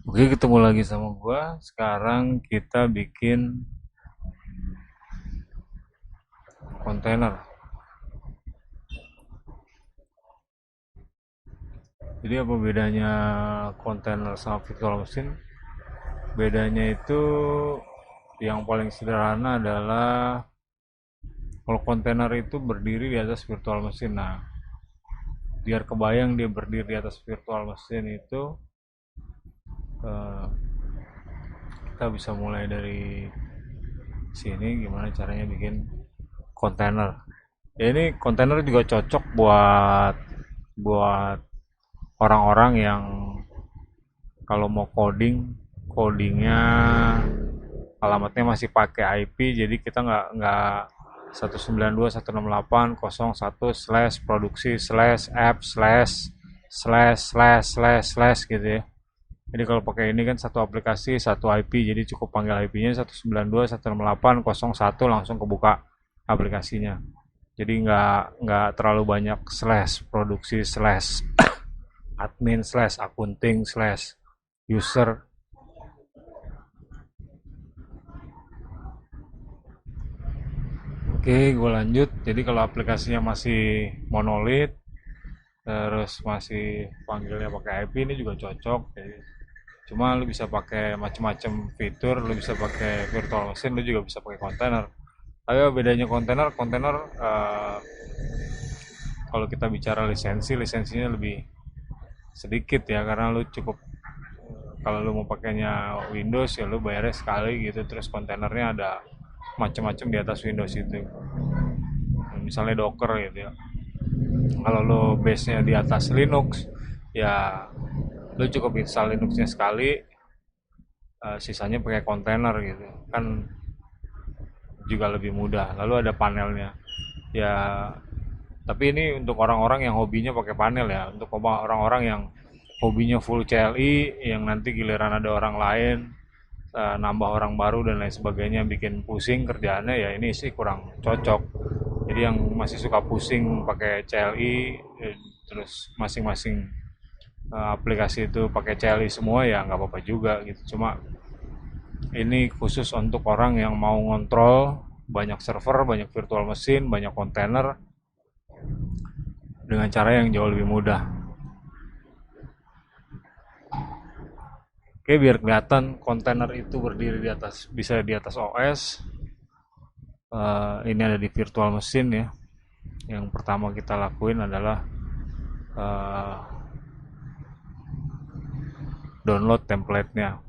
Oke, ketemu lagi sama gua. Sekarang kita bikin kontainer. Jadi apa bedanya kontainer sama virtual machine? Bedanya itu yang paling sederhana adalah kalau kontainer itu berdiri di atas virtual machine. Nah, biar kebayang dia berdiri di atas virtual machine itu eh, kita bisa mulai dari sini gimana caranya bikin kontainer. Ya ini kontainer juga cocok buat buat orang-orang yang kalau mau codingnya alamatnya masih pakai IP, jadi kita nggak 192.168.01 slash produksi slash app slash slash slash slash slash gitu ya. Jadi kalau pakai ini kan satu aplikasi satu IP, jadi cukup panggil IP-nya 192.168.01 langsung kebuka aplikasinya. Jadi nggak terlalu banyak slash produksi slash admin slash akunting slash user. Oke, gue lanjut. Jadi kalau aplikasinya masih monolit, terus masih panggilnya pakai IP, ini juga cocok. Jadi, cuma lu bisa pakai macam-macam fitur, lu bisa pakai virtual machine, lu juga bisa pakai kontainer. Tapi bedanya kontainer kalau kita bicara lisensi, lisensinya lebih sedikit ya, karena lu cukup kalau lu mau pakainya Windows ya lu bayarnya sekali gitu, terus kontainernya ada macam-macam di atas Windows itu. Misalnya Docker gitu ya. Kalau lo base-nya di atas Linux, ya lo cukup install Linuxnya sekali, sisanya pakai kontainer gitu. Kan juga lebih mudah. Lalu ada panelnya. Ya, tapi ini untuk orang-orang yang hobinya pakai panel ya. Untuk orang-orang yang hobinya full CLI, yang nanti giliran ada orang lain, nambah orang baru dan lain sebagainya, bikin pusing kerjaannya, ya ini sih kurang cocok. Jadi yang masih suka pusing pakai CLI, terus masing-masing aplikasi itu pakai CLI semua, ya nggak apa-apa juga gitu. Cuma ini khusus untuk orang yang mau ngontrol banyak server, banyak virtual machine, banyak kontainer dengan cara yang jauh lebih mudah. Oke, biar kelihatan kontainer itu berdiri di atas, bisa di atas OS. Ini ada di virtual machine ya. Yang pertama kita lakuin adalah eh, download template-nya.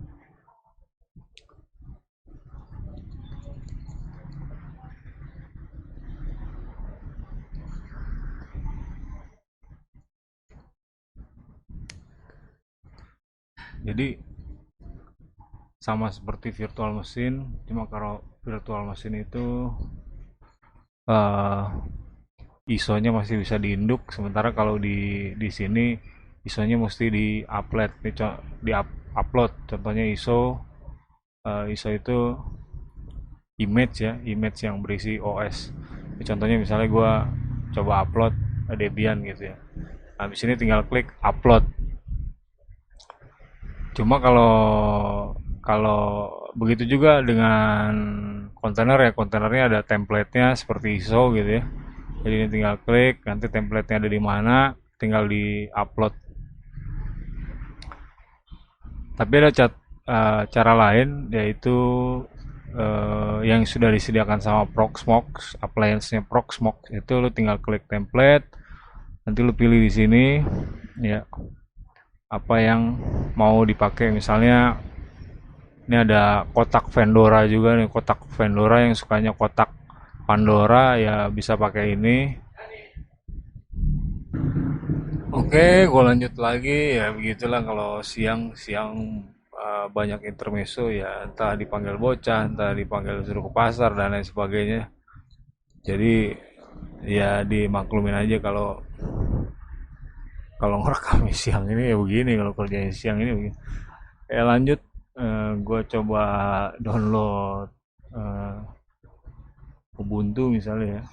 Jadi sama seperti virtual machine, cuma kalau virtual machine itu eh, ISO-nya masih bisa diinduk, sementara kalau di sini ISO-nya mesti di-upload, di-upload. Contohnya ISO itu image ya, image yang berisi OS. Contohnya misalnya gue coba upload Debian gitu ya. Nah, di sini tinggal klik upload. Cuma kalau kalau begitu juga dengan kontainer ya, kontainernya ada template-nya seperti ISO gitu ya. Jadi ini tinggal klik, nanti template-nya ada di mana, tinggal di-upload. Tapi ada cara lain, yaitu yang sudah disediakan sama Proxmox, appliance-nya Proxmox itu lu tinggal klik template, nanti lu pilih di sini ya apa yang mau dipakai. Misalnya ini ada kotak Vendora juga nih, kotak Vendora yang sukanya kotak Pandora ya bisa pakai ini. Oke, gue lanjut lagi ya, begitulah kalau siang-siang banyak intermezzo ya, entah dipanggil bocah, entah dipanggil suruh ke pasar dan lain sebagainya. Jadi ya dimaklumin aja kalau kalau ngerekam siang ini ya begini, kalau kerjanya siang ini begini. Ya lanjut, gue coba download eh, Ubuntu misalnya ya.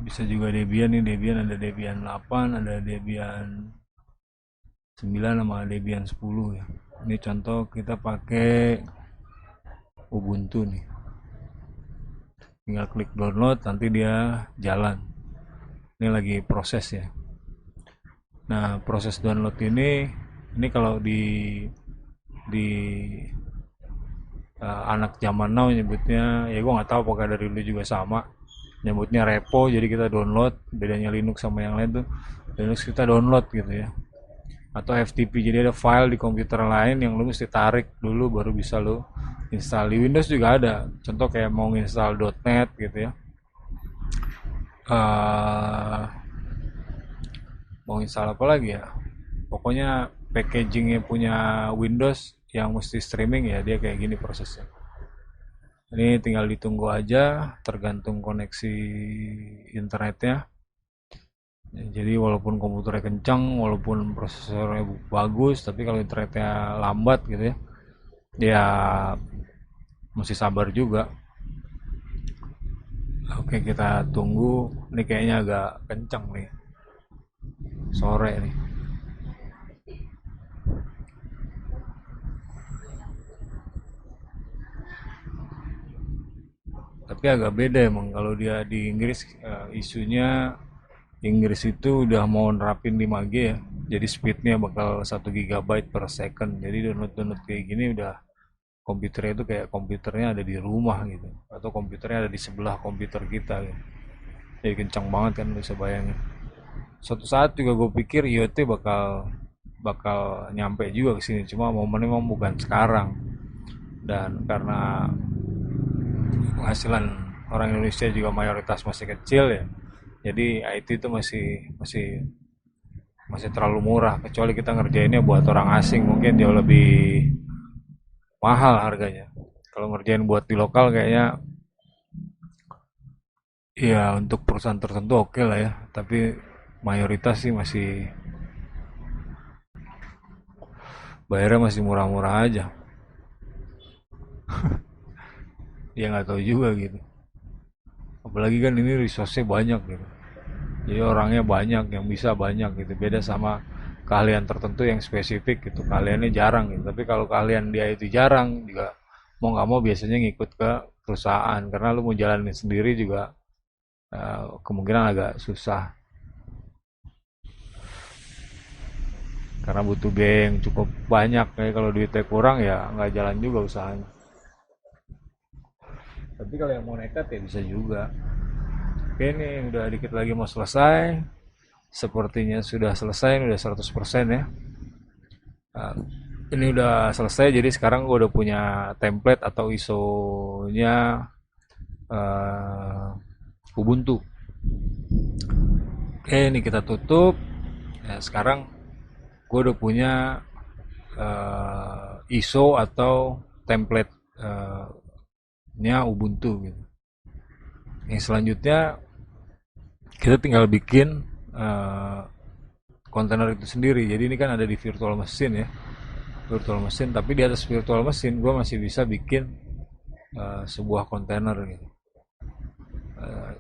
Bisa juga Debian nih, Debian ada Debian 8, ada Debian 9 sama Debian 10 ya. Ini contoh kita pakai Ubuntu nih. Tinggal klik download, nanti dia jalan. Ini lagi proses ya. Nah, proses download ini kalau di anak zaman now nyebutnya, ya gue nggak tahu apakah dari dulu juga sama, nyebutnya repo. Jadi kita download, bedanya Linux sama yang lain tuh, Linux kita download gitu ya, atau FTP. Jadi ada file di komputer lain yang lu mesti tarik dulu baru bisa lu install. Di Windows juga ada, contoh kayak mau install .NET gitu ya. Eh, mau install apa lagi ya, pokoknya packagingnya punya Windows yang mesti streaming ya, dia kayak gini prosesnya. Ini tinggal ditunggu aja, tergantung koneksi internetnya. Jadi walaupun komputernya kencang, walaupun prosesornya bagus, tapi kalau internetnya lambat gitu ya, ya mesti sabar juga. Oke, kita tunggu. Ini kayaknya agak kencang nih, sore nih. Tapi agak beda emang kalau dia di Inggris, isunya Inggris itu udah mau nerapin 5G ya. Jadi speednya bakal 1 GB per second. Jadi download-download kayak gini udah, komputernya itu kayak komputernya ada di rumah gitu. Atau komputernya ada di sebelah komputer kita gitu. Jadi kencang banget kan, bisa bayangin. Suatu saat juga gue pikir IoT bakal bakal nyampe juga ke sini. Cuma momennya memang bukan sekarang. Dan karena penghasilan orang Indonesia juga mayoritas masih kecil ya. Jadi IT itu masih masih masih terlalu murah, kecuali kita ngerjainnya buat orang asing mungkin jauh lebih mahal harganya. Kalau ngerjain buat di lokal kayaknya ya untuk perusahaan tertentu oke lah ya, tapi mayoritas sih masih bayarnya masih murah-murah aja. Dia nggak tahu juga gitu. Apalagi kan ini resource-nya banyak gitu. Jadi orangnya banyak, yang bisa banyak gitu. Beda sama keahlian tertentu yang spesifik gitu. Keahliannya jarang gitu. Tapi kalau keahlian dia itu jarang juga, mau nggak mau biasanya ngikut ke perusahaan. Karena lu mau jalanin sendiri juga kemungkinan agak susah. Karena butuh biaya yang cukup banyak. Kayak kalau duitnya kurang ya nggak jalan juga usahanya. Tapi kalau yang mau nekat ya bisa juga. Oke, ini udah dikit lagi mau selesai. Sepertinya sudah selesai, udah 100% ya. Nah, ini udah selesai, jadi sekarang gue udah punya template atau ISO-nya Ubuntu. Oke, ini kita tutup. Ya, sekarang gue udah punya ISO atau template-nya Ubuntu gitu. Yang selanjutnya kita tinggal bikin kontainer itu sendiri. Jadi ini kan ada di virtual machine ya, virtual machine. Tapi di atas virtual machine gue masih bisa bikin sebuah kontainer gitu.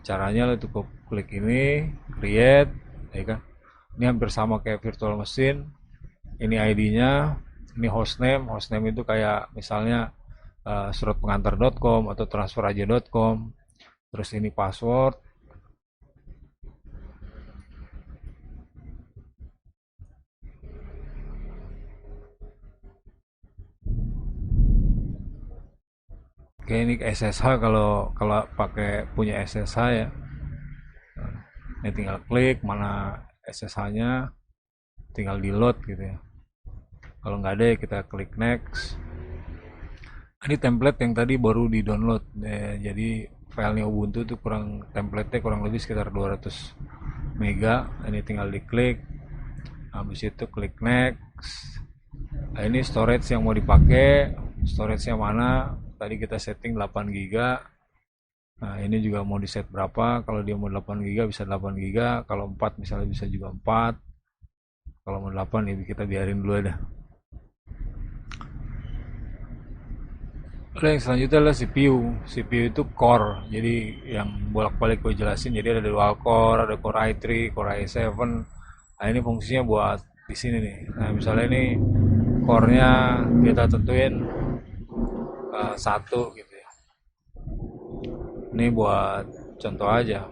Caranya lo cukup klik ini, create, ya kan? Ini hampir sama kayak virtual machine. Ini ID-nya, ini hostname. Hostname itu kayak misalnya suratpengantar.com atau transferaja.com. Terus ini password. Oke, ini SSH kalau kalau pakai punya SSH ya. Ini tinggal klik mana SSH-nya, tinggal di load gitu ya. Kalau nggak ada ya kita klik next. Ini template yang tadi baru di download. Jadi filenya Ubuntu itu template-nya kurang lebih sekitar 200 mega. Ini tinggal diklik. Habis itu klik next. Nah, ini storage yang mau dipakai. Storage-nya mana? Tadi kita setting 8 giga. Nah, ini juga mau di set berapa. Kalau dia mau 8 giga bisa 8 giga. Kalau 4 misalnya bisa juga 4. Kalau mau 8 ya kita biarin dulu ada. Lalu yang selanjutnya adalah CPU. CPU itu core. Jadi yang bolak-balik gue jelasin. Jadi ada dual core, ada core i3, core i7. Nah, ini fungsinya buat di sini nih. Nah, misalnya ini core-nya kita tentuin satu gitu ya. Ini buat contoh aja.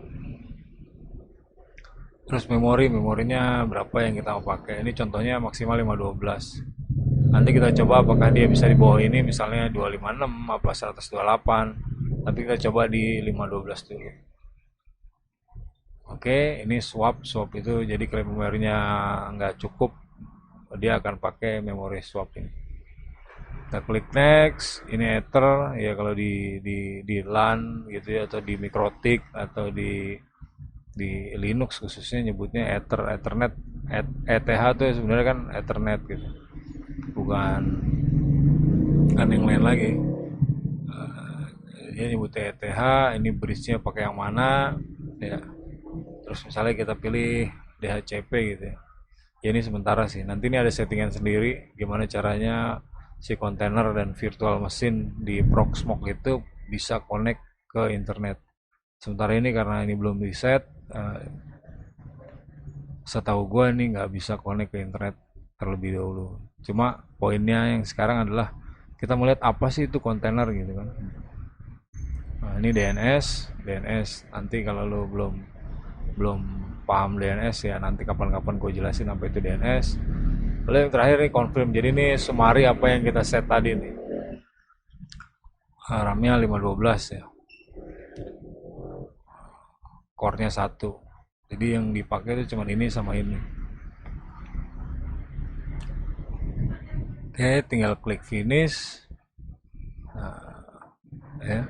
Terus memorinya berapa yang kita mau pakai. Ini contohnya maksimal 512. Nanti kita coba apakah dia bisa di bawah ini, misalnya 256 apa 128. Tapi kita coba di 512 dulu. Oke, ini swap itu jadi kalau memorinya nggak cukup, dia akan pakai memori swap ini. Kita klik next, ini Ether ya kalau di LAN gitu ya, atau di Mikrotik atau di Linux khususnya nyebutnya Ethernet. ETH itu ya sebenarnya kan Ethernet gitu, bukan yang lain lagi. Dia nyebutnya ETH, ini bridge-nya pakai yang mana ya. Terus misalnya kita pilih DHCP gitu ya. Ya ini sementara sih. Nanti ini ada settingan sendiri gimana caranya si kontainer dan virtual mesin di Proxmox itu bisa connect ke internet. Sementara ini karena ini belum di set, setahu gue ini nggak bisa connect ke internet terlebih dahulu. Cuma poinnya yang sekarang adalah kita melihat apa sih itu kontainer gitu kan. Nah, ini DNS. Nanti kalau lo belum paham DNS ya nanti kapan-kapan gue jelasin apa itu DNS. Lalu yang terakhir nih confirm. Jadi ini summary apa yang kita set tadi nih. RAM-nya 512 ya. Core-nya 1. Jadi yang dipakai itu cuma ini sama ini. Oke, tinggal klik finish. Nah, ya.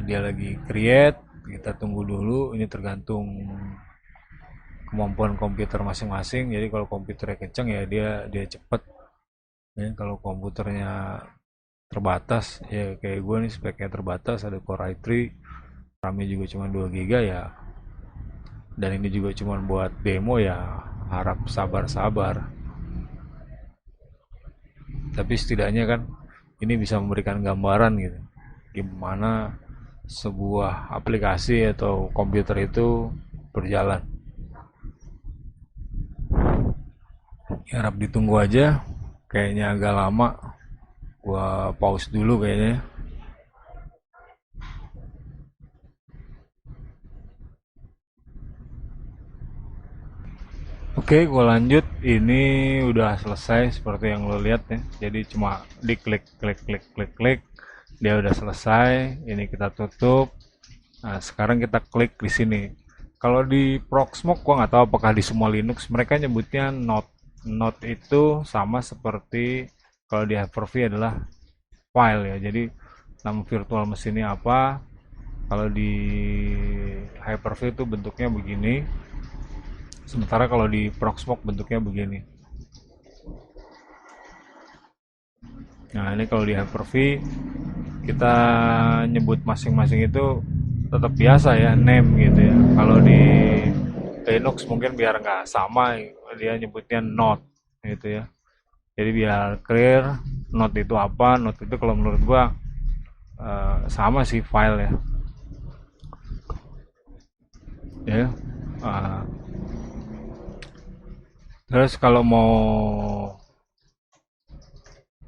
Dia lagi create, kita tunggu dulu. Ini tergantung kemampuan komputer masing-masing. Jadi kalau komputernya kenceng ya dia cepet. Ya, kalau komputernya terbatas ya kayak gue nih speknya terbatas, ada Core i3, RAM-nya juga cuma 2 GB ya. Dan ini juga cuma buat demo ya, harap sabar-sabar. Tapi setidaknya kan ini bisa memberikan gambaran gitu. Gimana sebuah aplikasi atau komputer itu berjalan. Ya, harap ditunggu aja. Kayaknya agak lama. Gua pause dulu kayaknya. Oke, gue lanjut. Ini udah selesai seperti yang lo lihat ya. Jadi cuma diklik, klik, dia udah selesai. Ini kita tutup. Nah, sekarang kita klik di sini. Kalau di Proxmox, gue nggak tahu apakah di semua Linux mereka nyebutnya Node. Node itu sama seperti kalau di Hyper-V adalah file ya. Jadi nama virtual mesinnya apa? Kalau di Hyper-V itu bentuknya begini. Sementara kalau di Proxmox bentuknya begini. Nah ini kalau di Hyper-V kita nyebut masing-masing itu tetap biasa ya, name gitu ya. Kalau di Linux mungkin biar nggak sama, dia nyebutnya node gitu ya. Jadi biar clear, node itu apa? Node itu kalau menurut gua sama sih file ya. Ya. Terus kalau mau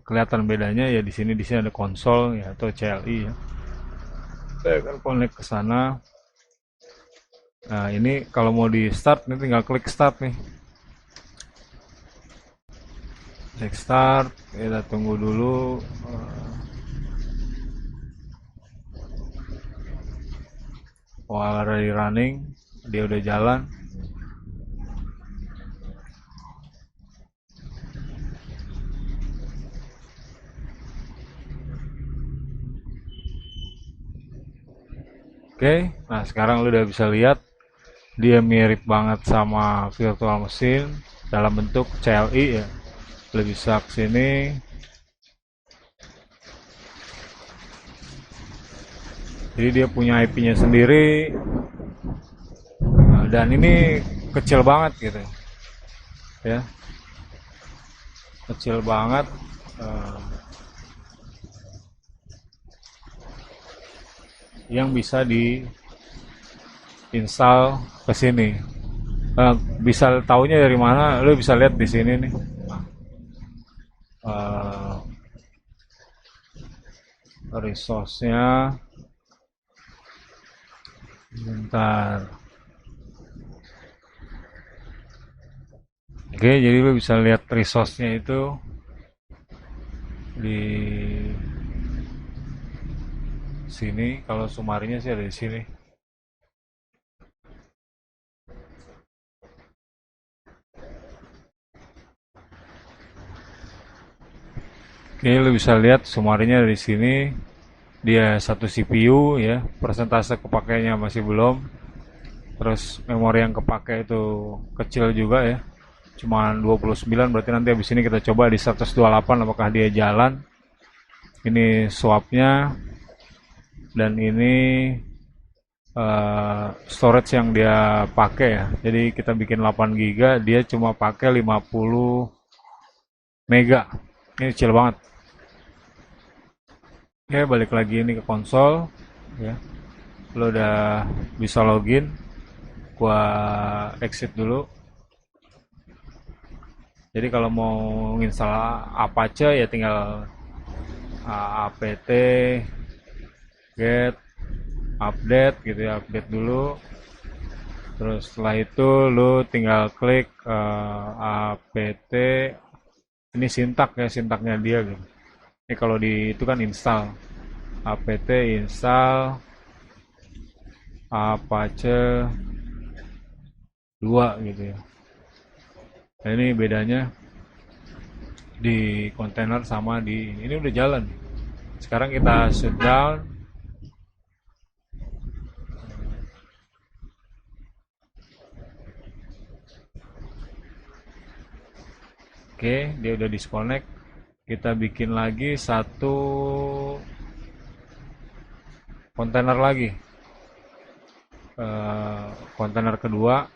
kelihatan bedanya ya di sini ada konsol ya atau CLI ya. Saya akan connect ke sana. Nah, ini kalau mau di start ini tinggal klik start nih. Klik start, kita tunggu dulu. While already running, dia udah jalan. Oke, nah sekarang lu udah bisa lihat dia mirip banget sama virtual machine dalam bentuk CLI ya. Lu bisa kesini. Jadi dia punya IP-nya sendiri. Nah, dan ini kecil banget gitu. Ya. Kecil banget. Yang bisa di install ke sini. Eh, bisa taunya dari mana? Lu bisa lihat di sini nih. Eh, resource-nya bentar. Oke, jadi lu bisa lihat resource-nya itu di sini. Kalau sumarinya sih ada di sini. Oke, lu bisa lihat sumarinya dari sini. Dia satu CPU ya, persentase kepakainya masih belum. Terus memori yang kepake itu kecil juga ya. Cuma 29, berarti nanti habis ini kita coba di 128 apakah dia jalan. Ini swapnya dan ini storage yang dia pakai ya. Jadi kita bikin 8 GB, dia cuma pakai 50 mega. Ini kecil banget. Oke, balik lagi ini ke konsol ya. Lo udah bisa login. Gua exit dulu. Jadi kalau mau install Apache ya tinggal apt get update gitu ya, update dulu. Terus setelah itu lu tinggal klik apt, ini sintak ya, sintaknya dia gitu. Ini kalau di itu kan install, apt install Apache 2 gitu ya. Nah, ini bedanya di kontainer sama di ini udah jalan. Sekarang kita shutdown. Oke, dia udah disconnect. Kita bikin lagi satu kontainer lagi. Kontainer kedua.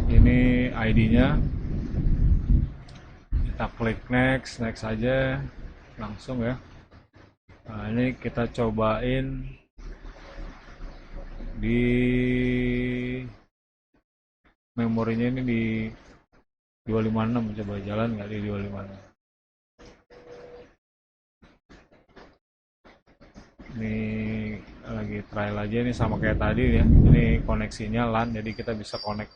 Ini ID-nya. Kita klik next, next aja langsung ya. Nah, ini kita cobain di memorinya ini di 256, coba jalan nggak di 256. Ini lagi trial aja nih sama kayak tadi ya. Ini koneksinya LAN, jadi kita bisa connect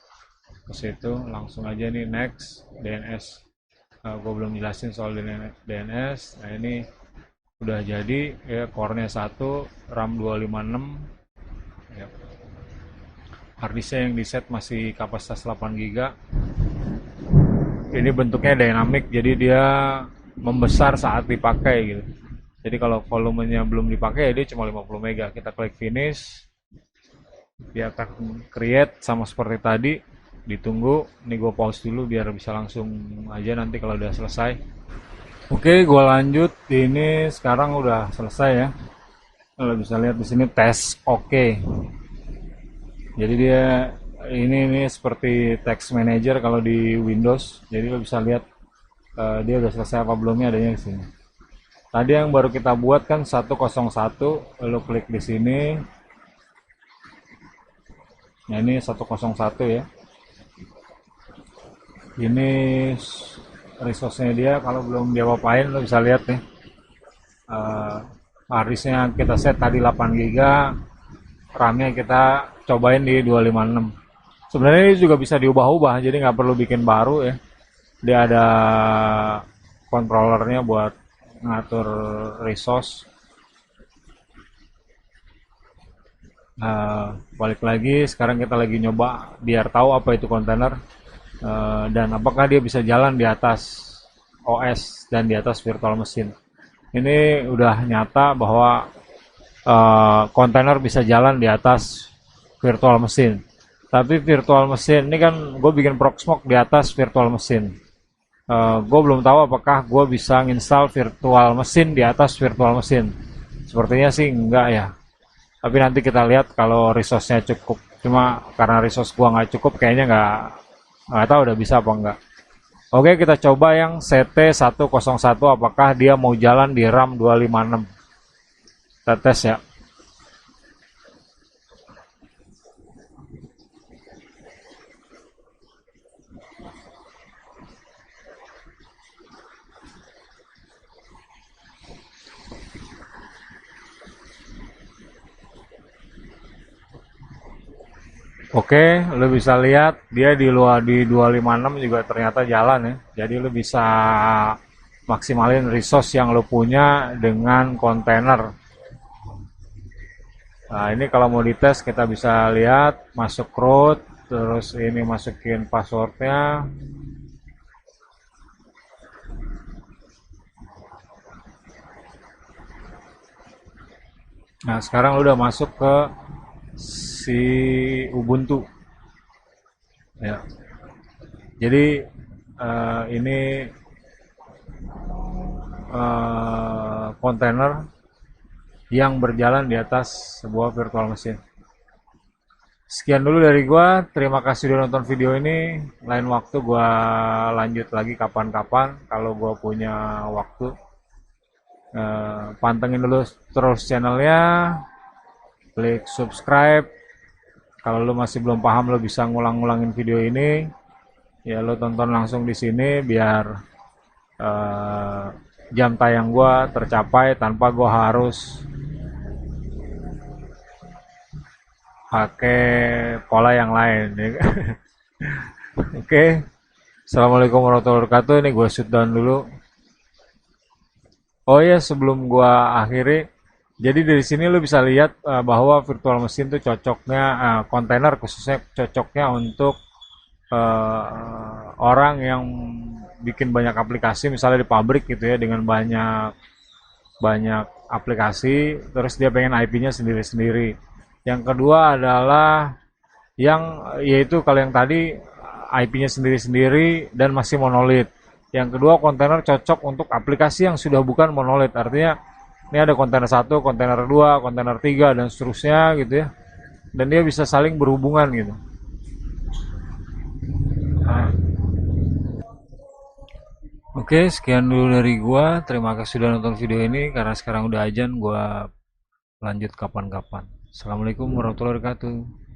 ke situ langsung aja nih next DNS. Gue belum jelasin soal DNS. Nah ini udah jadi ya, core-nya 1, RAM 256 ya. Harddisknya yang di set masih kapasitas 8 GB. Ini bentuknya dynamic, jadi dia membesar saat dipakai gitu. Jadi kalau volumenya belum dipakai ya dia cuma 50 MB. Kita klik finish, dia akan create sama seperti tadi. Ditunggu, ini gue pause dulu biar bisa langsung aja nanti kalau udah selesai. Oke, gue lanjut. Ini sekarang udah selesai ya. Lo bisa lihat di sini tes oke. Jadi dia ini seperti text manager kalau di Windows. Jadi lo bisa lihat dia udah selesai apa belumnya, adanya di sini. Tadi yang baru kita buat kan 101, lo klik di sini. Nah, ini 101 ya. Ini resource-nya dia, kalau belum dia apain lo bisa lihat nih. Harddisknya kita set tadi 8 GB, RAM-nya kita cobain di 256. Sebenarnya ini juga bisa diubah-ubah, jadi nggak perlu bikin baru ya. Dia ada controllernya buat ngatur resource. Balik lagi, sekarang kita lagi nyoba biar tahu apa itu kontainer. Dan apakah dia bisa jalan di atas OS dan di atas virtual machine. Ini udah nyata bahwa kontainer bisa jalan di atas virtual machine. Tapi virtual machine ini kan gue bikin Proxmox di atas virtual machine. Gue belum tahu apakah gue bisa nginstal virtual machine di atas virtual machine. Sepertinya sih enggak ya. Tapi nanti kita lihat kalau resource-nya cukup Cuma karena resource gua nggak cukup, kayaknya nggak tahu udah bisa apa enggak. Oke, kita coba yang CT101, apakah dia mau jalan di RAM 256. Kita tes ya. Oke, lu bisa lihat dia di luar di 256 juga ternyata jalan ya. Jadi lu bisa maksimalin resource yang lu punya dengan kontainer. Nah, ini kalau mau dites kita bisa lihat masuk root, terus ini masukin passwordnya. Nah, sekarang lu udah masuk ke si Ubuntu. Ya. Jadi ini kontainer yang berjalan di atas sebuah virtual machine. Sekian dulu dari gua. Terima kasih udah nonton video ini. Lain waktu gua lanjut lagi kapan-kapan kalau gua punya waktu. Pantengin dulu terus channelnya. Klik subscribe. Kalau lu masih belum paham, lu bisa ngulang-ngulangin video ini. Ya lu tonton langsung di sini biar jam tayang gua tercapai tanpa gua harus pakai pola yang lain ya. Oke, assalamualaikum warahmatullahi wabarakatuh. Ini gue shutdown dulu. Oh ya, sebelum gue akhiri, jadi dari sini lo bisa lihat bahwa virtual machine itu cocoknya kontainer khususnya cocoknya untuk orang yang bikin banyak aplikasi, misalnya di pabrik gitu ya, dengan banyak banyak aplikasi, terus dia pengen IP-nya sendiri-sendiri. Yang kedua adalah yang yaitu kalau yang tadi IP-nya sendiri-sendiri dan masih monolit. Yang kedua, kontainer cocok untuk aplikasi yang sudah bukan monolit. Artinya ini ada kontainer 1, kontainer 2, kontainer 3 dan seterusnya gitu ya. Dan dia bisa saling berhubungan gitu. Nah. Oke, sekian dulu dari gua. Terima kasih sudah nonton video ini. Karena sekarang udah azan, gua lanjut kapan-kapan. Assalamualaikum warahmatullahi wabarakatuh.